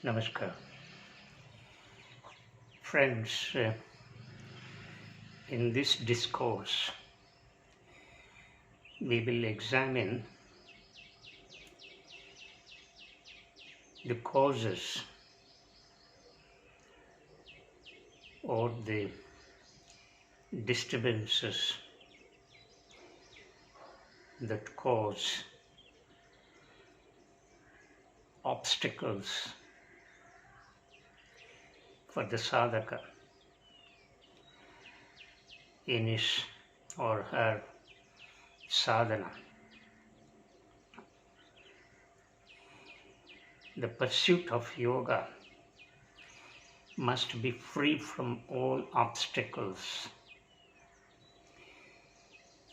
Namaskar. Friends, in this discourse, we will examine the causes or the disturbances that cause obstacles for the sadhaka in his or her sadhana. The pursuit of yoga must be free from all obstacles,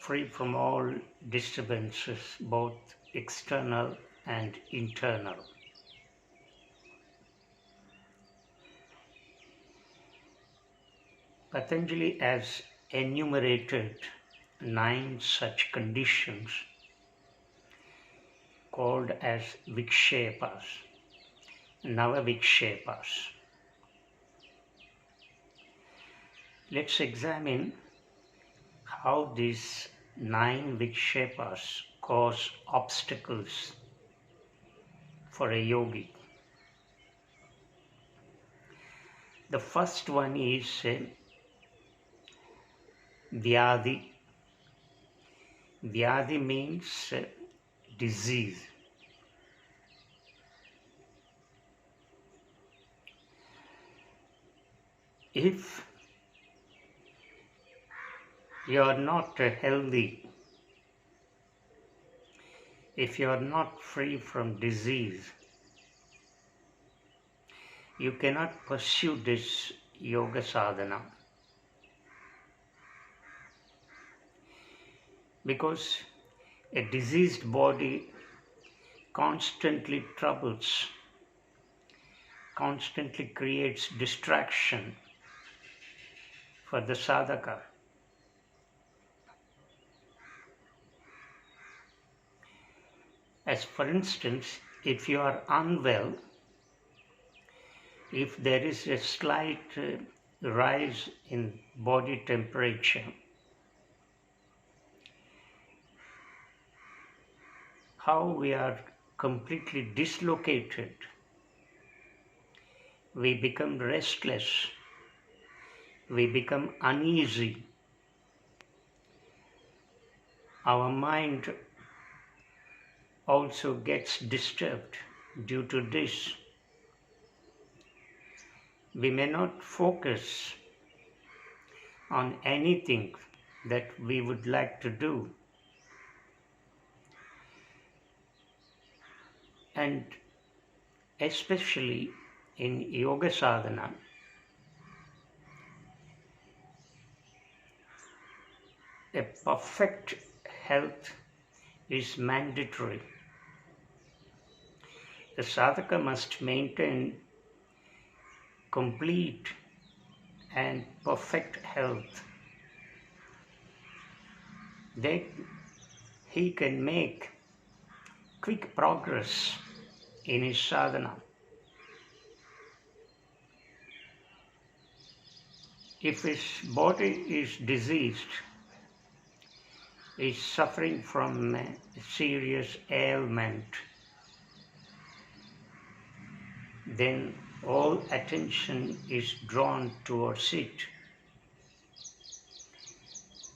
free from all disturbances, both external and internal. Patanjali has enumerated 9 such conditions called as Vikshepas, Nava Vikshepas. Let's examine how these 9 Vikshepas cause obstacles for a yogi. The first one is Vyadhi. Vyadhi means disease. If you are not healthy, if you are not free from disease, you cannot pursue this yoga sadhana, because a diseased body constantly troubles, constantly creates distraction for the sadhaka. As for instance, if you are unwell, if there is a slight rise in body temperature, how we are completely dislocated, we become restless, we become uneasy, our mind also gets disturbed due to this. We may not focus on anything that we would like to do. And especially in yoga sadhana, a perfect health is mandatory. The sadhaka must maintain complete and perfect health. Then he can make quick progress in his sadhana. If his body is diseased, is suffering from a serious ailment, then all attention is drawn towards it,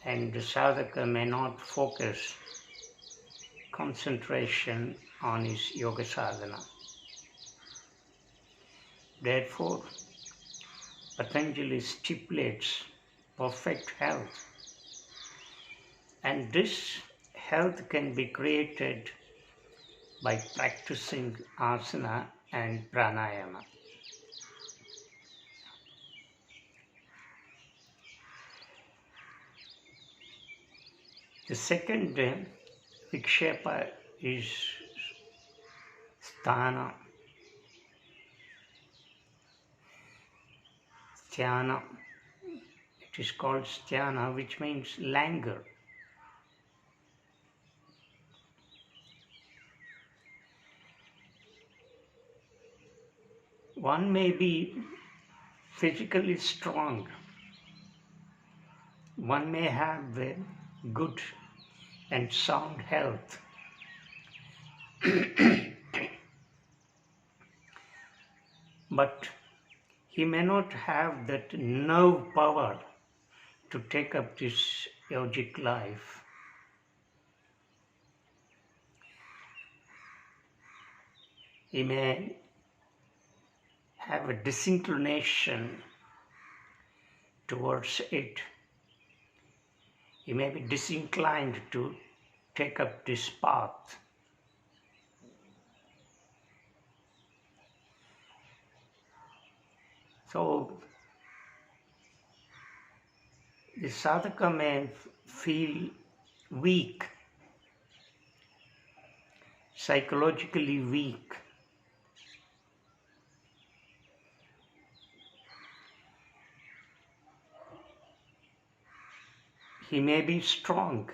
and the sadhaka may not focus concentration on his yoga sadhana. Therefore, Patanjali stipulates perfect health, and this health can be created by practicing asana and pranayama. The second vikshepa is sthana. Sthana. It is called sthana, which means languor. One may be physically strong, one may have good and sound health, but he may not have that nerve power to take up this yogic life. He may have a disinclination towards it. He may be disinclined to take up this path. So the sadhaka may feel weak, psychologically weak. He may be strong,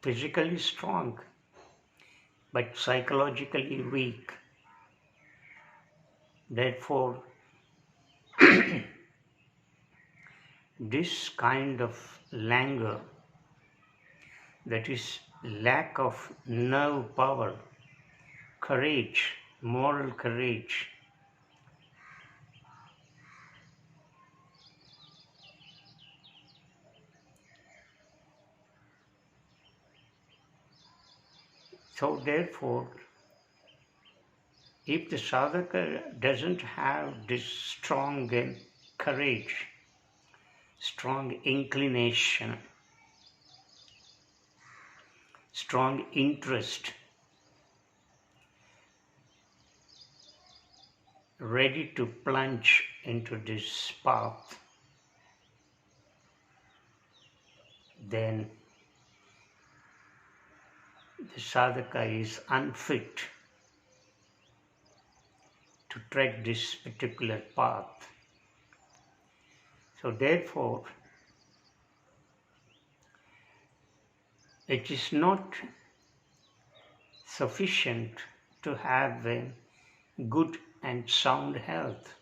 physically strong, but psychologically weak. Therefore, this kind of languor, that is lack of nerve power, courage, moral courage, so therefore, if the sadhaka doesn't have this strong courage, strong inclination, strong interest, ready to plunge into this path, then the sadhaka is unfit to tread this particular path. So therefore, it is not sufficient to have a good and sound health,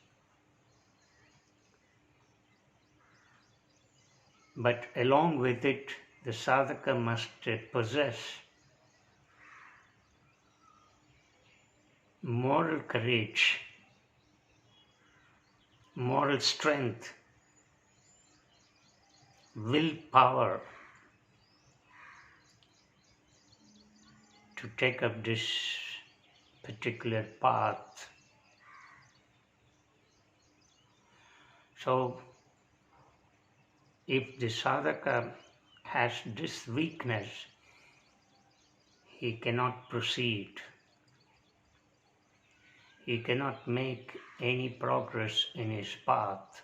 but along with it, the sadhaka must possess moral courage, moral strength, willpower to take up this particular path. So, if the sadhaka has this weakness, he cannot proceed. He cannot make any progress in his path.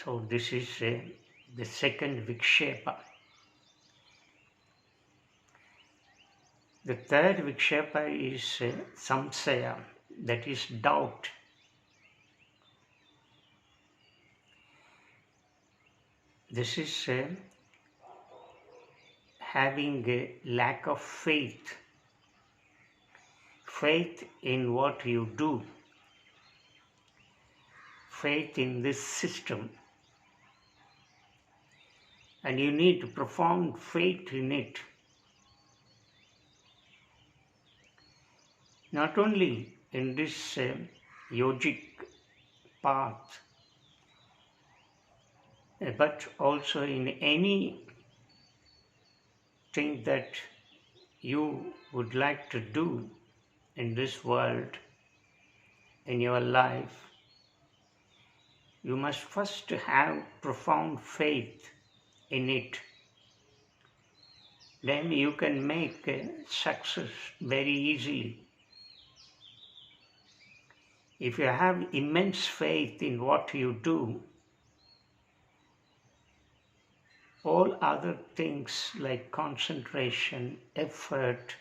So this is the second Vikshepa. The third Vikshepa is samsaya, that is doubt. This is having a lack of faith in what you do, faith in this system, and you need profound faith in it. Not only in this yogic path, but also in any thing that you would like to do in this world, in your life. You must first have profound faith in it. Then you can make success very easily. If you have immense faith in what you do, all other things like concentration, effort,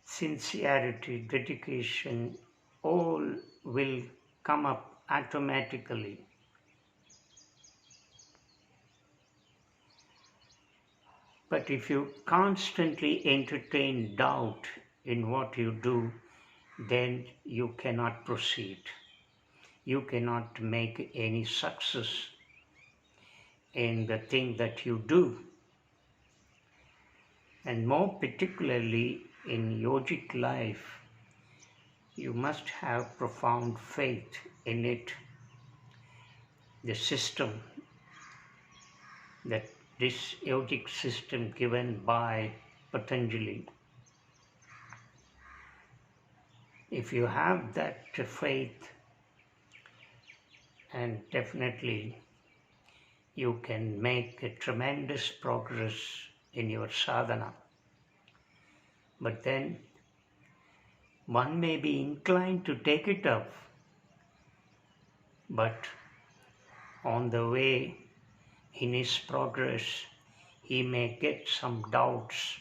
sincerity, dedication, all will come up automatically. But if you constantly entertain doubt in what you do, then you cannot proceed. You cannot make any success in the thing that you do. And more particularly in yogic life, you must have profound faith in it, the system, that this yogic system given by Patanjali. If you have that faith, and definitely you can make a tremendous progress in your sadhana. But then one may be inclined to take it up, but on the way in his progress he may get some doubts.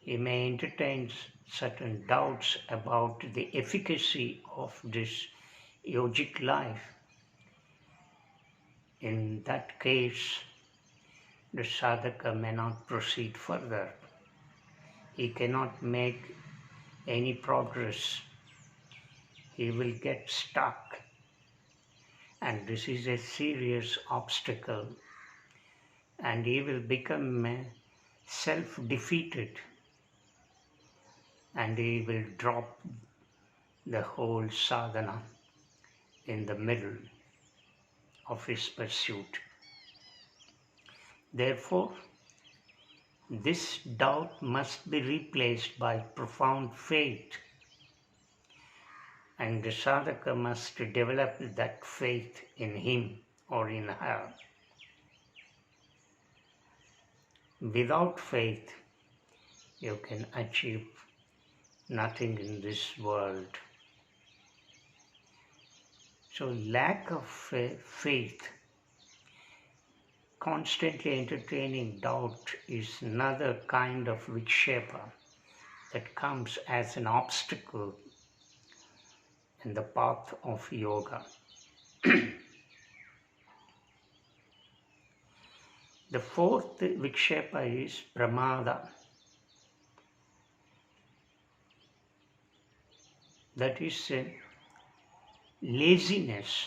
He may entertain certain doubts about the efficacy of this yogic life. In that case, the sadhaka may not proceed further. He cannot make any progress. He will get stuck. And this is a serious obstacle. And he will become self-defeated. And he will drop the whole sadhana in the middle of his pursuit. Therefore, this doubt must be replaced by profound faith, and the sadhaka must develop that faith in him or in her. Without faith, you can achieve nothing in this world. So lack of faith, constantly entertaining doubt, is another kind of vikshepa that comes as an obstacle in the path of yoga. The fourth vikshepa is pramada. That is laziness.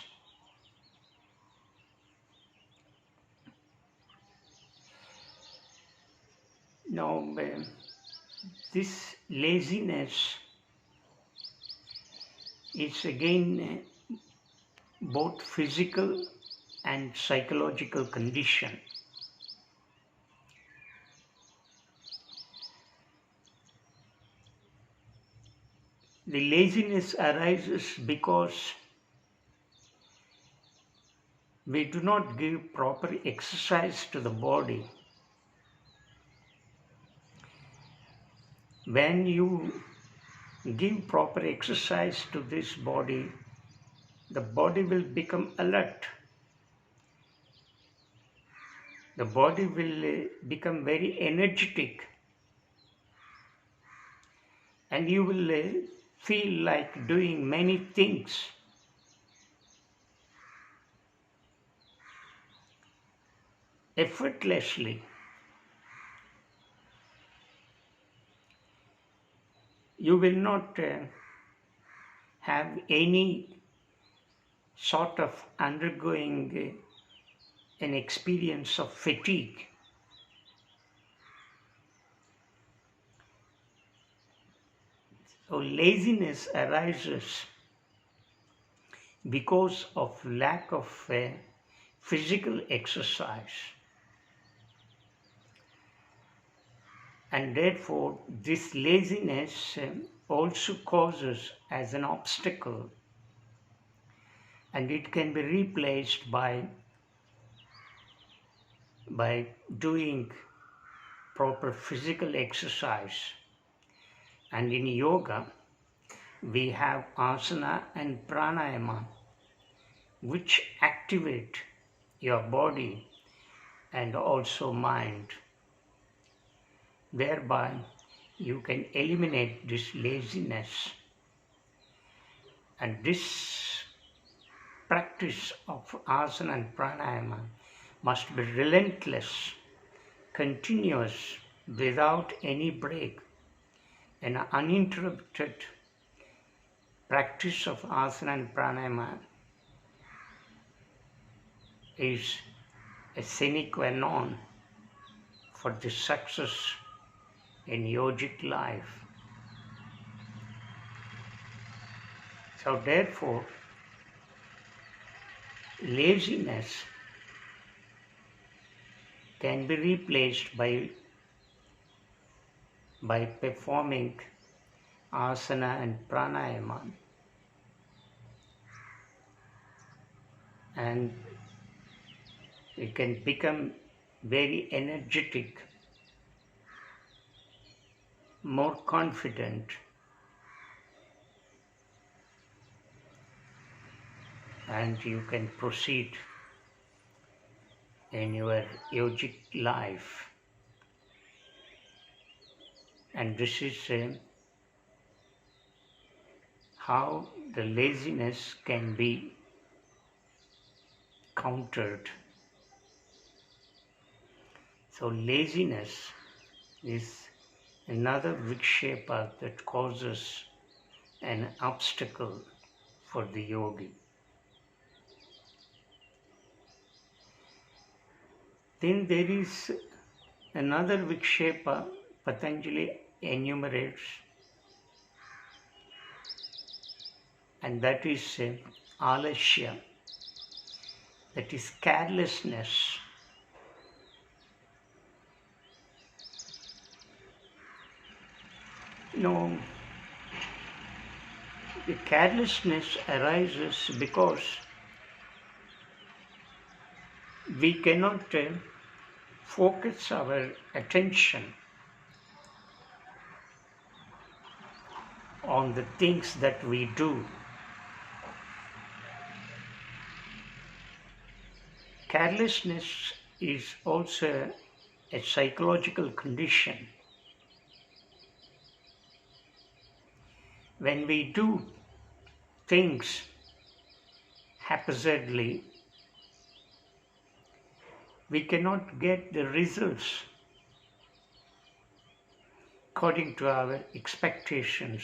Now, this laziness is again both physical and psychological condition. The laziness arises because we do not give proper exercise to the body. When you give proper exercise to this body, the body will become alert. The body will become very energetic, and you will feel like doing many things. Effortlessly. You will not have any sort of undergoing an experience of fatigue. So laziness arises because of lack of physical exercise. And therefore, this laziness also causes as an obstacle, and it can be replaced by doing proper physical exercise. And in yoga, we have asana and pranayama, which activate your body and also mind. Thereby, you can eliminate this laziness. And this practice of asana and pranayama must be relentless, continuous, without any break, An uninterrupted practice of asana and pranayama is a sine qua non for the success in yogic life. So therefore, laziness can be replaced by performing asana and pranayama, and we can become very energetic, more confident, and you can proceed in your yogic life. And this is how the laziness can be countered. So laziness is another Vikshepa that causes an obstacle for the yogi. Then there is another Vikshepa Patanjali enumerates, and that is alasya, that is carelessness. No, the carelessness arises because we cannot focus our attention on the things that we do. Carelessness is also a psychological condition. When we do things haphazardly, we cannot get the results according to our expectations.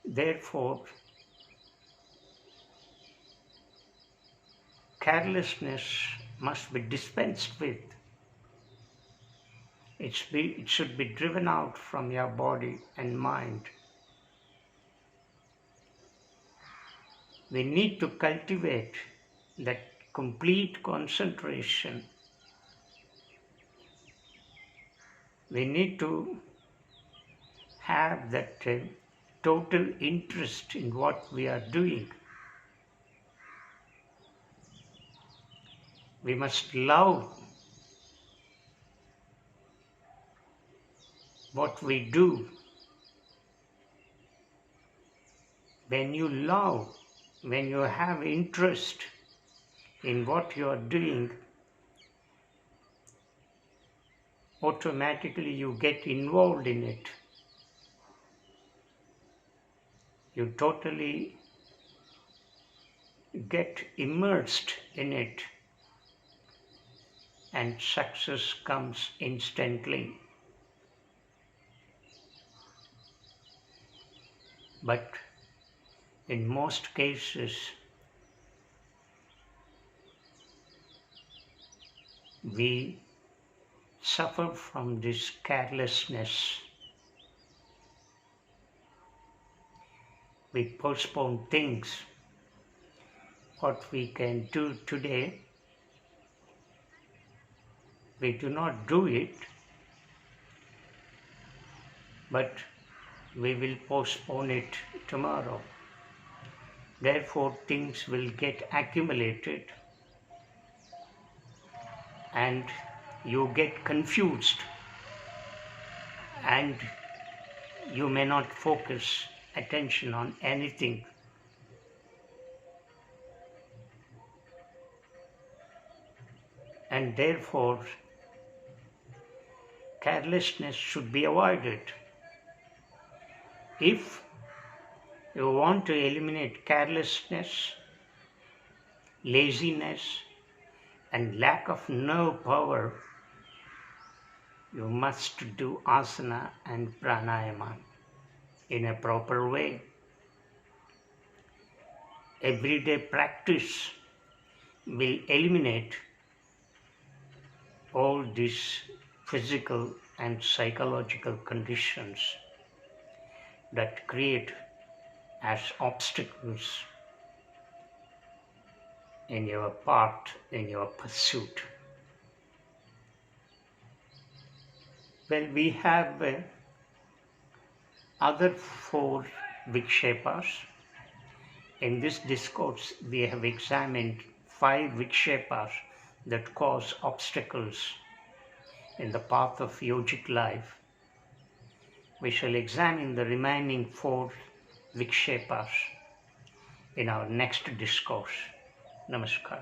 Therefore, carelessness must be dispensed with. It should be driven out from your body and mind. We need to cultivate that complete concentration. We need to have that total interest in what we are doing. We must love what we do. When you love, when you have interest in what you are doing, automatically you get involved in it. You totally get immersed in it, and success comes instantly. But in most cases, we suffer from this carelessness. We postpone things. What we can do today, we do not do it, but we will postpone it tomorrow. Therefore, things will get accumulated and you get confused and you may not focus attention on anything. And therefore, carelessness should be avoided. If you want to eliminate carelessness, laziness, and lack of nerve power, You must do asana and pranayama in a proper way. Everyday practice will eliminate all these physical and psychological conditions that create as obstacles in your path, in your pursuit. Well, we have other four Vikshepas. In this discourse, we have examined 5 Vikshepas that cause obstacles in the path of yogic life. We shall examine the remaining 4 Vikshepas in our next discourse. Namaskar.